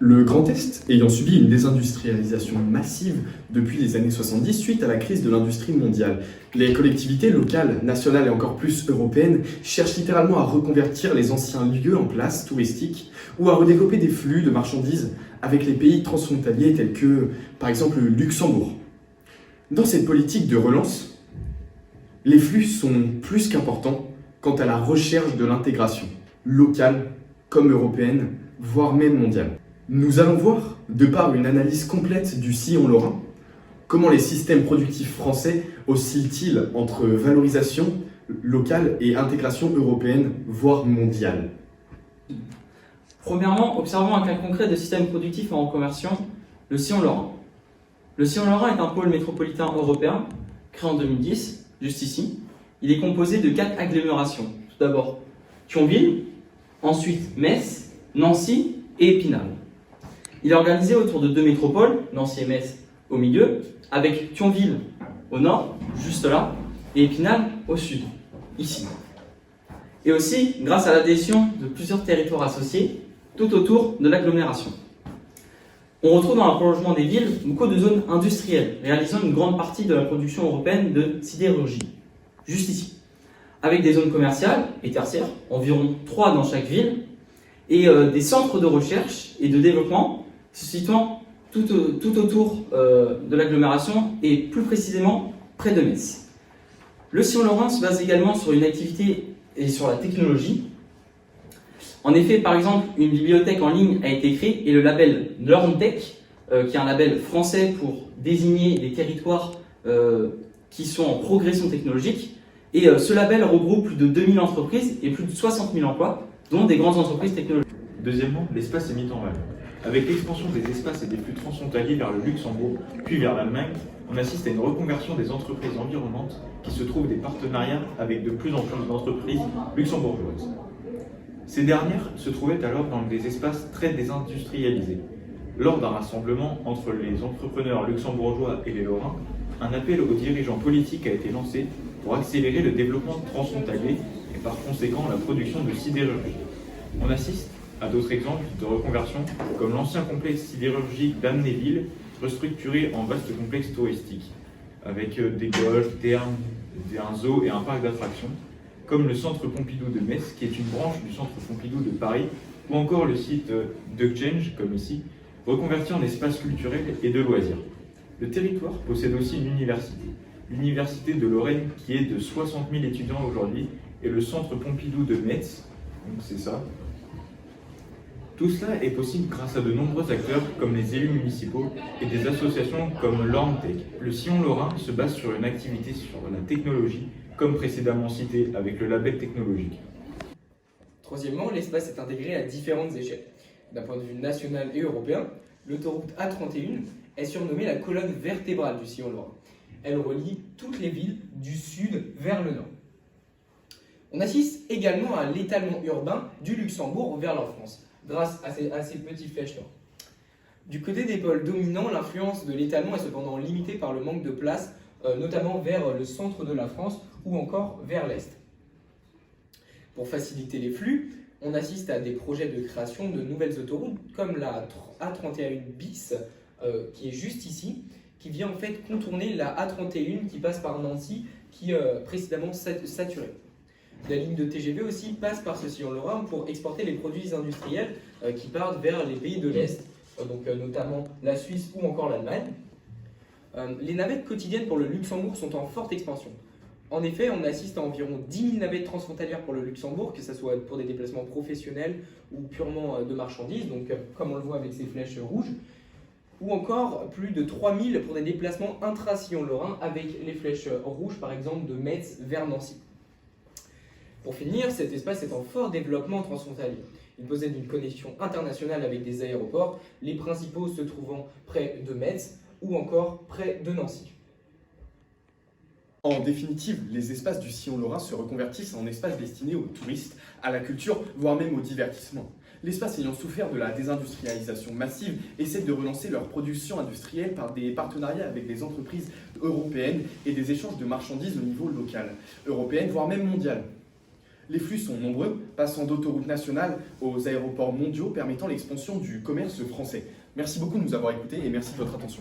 Le Grand Est ayant subi une désindustrialisation massive depuis les années 70 suite à la crise de l'industrie mondiale, les collectivités locales, nationales et encore plus européennes cherchent littéralement à reconvertir les anciens lieux en places touristiques ou à redévelopper des flux de marchandises avec les pays transfrontaliers tels que, par exemple, le Luxembourg. Dans cette politique de relance, les flux sont plus qu'importants quant à la recherche de l'intégration, locale comme européenne, voire même mondiale. Nous allons voir, de par une analyse complète du sillon lorrain, comment les systèmes productifs français oscillent-ils entre valorisation locale et intégration européenne, voire mondiale. Premièrement, observons un cas concret de système productif en reconversion, le sillon lorrain. Le sillon lorrain est un pôle métropolitain européen, créé en 2010, juste ici. Il est composé de 4 agglomérations. Tout d'abord, Thionville, ensuite Metz, Nancy et Épinal. Il est organisé autour de 2 métropoles, Nancy et Metz au milieu, avec Thionville au nord, juste là, et Épinal au sud, ici. Et aussi grâce à l'adhésion de plusieurs territoires associés tout autour de l'agglomération. On retrouve dans le prolongement des villes beaucoup de zones industrielles, réalisant une grande partie de la production européenne de sidérurgie, juste ici, avec des zones commerciales et tertiaires, environ 3 dans chaque ville, et des centres de recherche et de développement se situant tout autour de l'agglomération et plus précisément près de Metz. Le sillon lorrain se base également sur une activité et sur la technologie. En effet, par exemple, une bibliothèque en ligne a été créée et le label LearnTech, qui est un label français pour désigner les territoires qui sont en progression technologique, et ce label regroupe plus de 2000 entreprises et plus de 60 000 emplois, dont des grandes entreprises technologiques. Deuxièmement, l'espace est mis en valeur. Avec l'expansion des espaces et des flux transfrontaliers vers le Luxembourg, puis vers l'Allemagne, on assiste à une reconversion des entreprises environnantes qui se trouvent des partenariats avec de plus en plus d'entreprises luxembourgeoises. Ces dernières se trouvaient alors dans des espaces très désindustrialisés. Lors d'un rassemblement entre les entrepreneurs luxembourgeois et les Lorrains, un appel aux dirigeants politiques a été lancé pour accélérer le développement transfrontalier et par conséquent la production de sidérurgie. On assiste à d'autres exemples de reconversion, comme l'ancien complexe sidérurgique d'Amnéville, restructuré en vaste complexe touristique, avec des golfs, un zoo et un parc d'attractions, comme le centre Pompidou de Metz, qui est une branche du centre Pompidou de Paris, ou encore le site d'Exchange, comme ici, reconverti en espace culturel et de loisirs. Le territoire possède aussi une université, l'Université de Lorraine, qui est de 60 000 étudiants aujourd'hui, et le centre Pompidou de Metz, donc c'est ça. Tout cela est possible grâce à de nombreux acteurs comme les élus municipaux et des associations comme LearnTech. Le sillon lorrain se base sur une activité sur la technologie, comme précédemment cité avec le label technologique. Troisièmement, l'espace est intégré à différentes échelles. D'un point de vue national et européen, l'autoroute A31 est surnommée la colonne vertébrale du sillon lorrain. Elle relie toutes les villes du sud vers le nord. On assiste également à l'étalement urbain du Luxembourg vers la France, grâce à ces petites flèches-là. Du côté des pôles dominants, l'influence de l'étalement est cependant limitée par le manque de place, notamment vers le centre de la France ou encore vers l'Est. Pour faciliter les flux, on assiste à des projets de création de nouvelles autoroutes, comme la A31 bis, qui est juste ici, qui vient en fait contourner la A31 qui passe par Nancy, qui précédemment saturait. La ligne de TGV aussi passe par ce sillon lorrain pour exporter les produits industriels qui partent vers les pays de l'Est, donc notamment la Suisse ou encore l'Allemagne. Les navettes quotidiennes pour le Luxembourg sont en forte expansion. En effet, on assiste à environ 10 000 navettes transfrontalières pour le Luxembourg, que ce soit pour des déplacements professionnels ou purement de marchandises, donc comme on le voit avec ces flèches rouges, ou encore plus de 3 000 pour des déplacements intra-sillon lorrain avec les flèches rouges, par exemple de Metz vers Nancy. Pour finir, cet espace est en fort développement transfrontalier. Il possède une connexion internationale avec des aéroports, les principaux se trouvant près de Metz ou encore près de Nancy. En définitive, les espaces du sillon lorrain se reconvertissent en espaces destinés aux touristes, à la culture, voire même au divertissement. L'espace ayant souffert de la désindustrialisation massive essaie de relancer leur production industrielle par des partenariats avec des entreprises européennes et des échanges de marchandises au niveau local, européen, voire même mondial. Les flux sont nombreux, passant d'autoroutes nationales aux aéroports mondiaux, permettant l'expansion du commerce français. Merci beaucoup de nous avoir écoutés et merci de votre attention.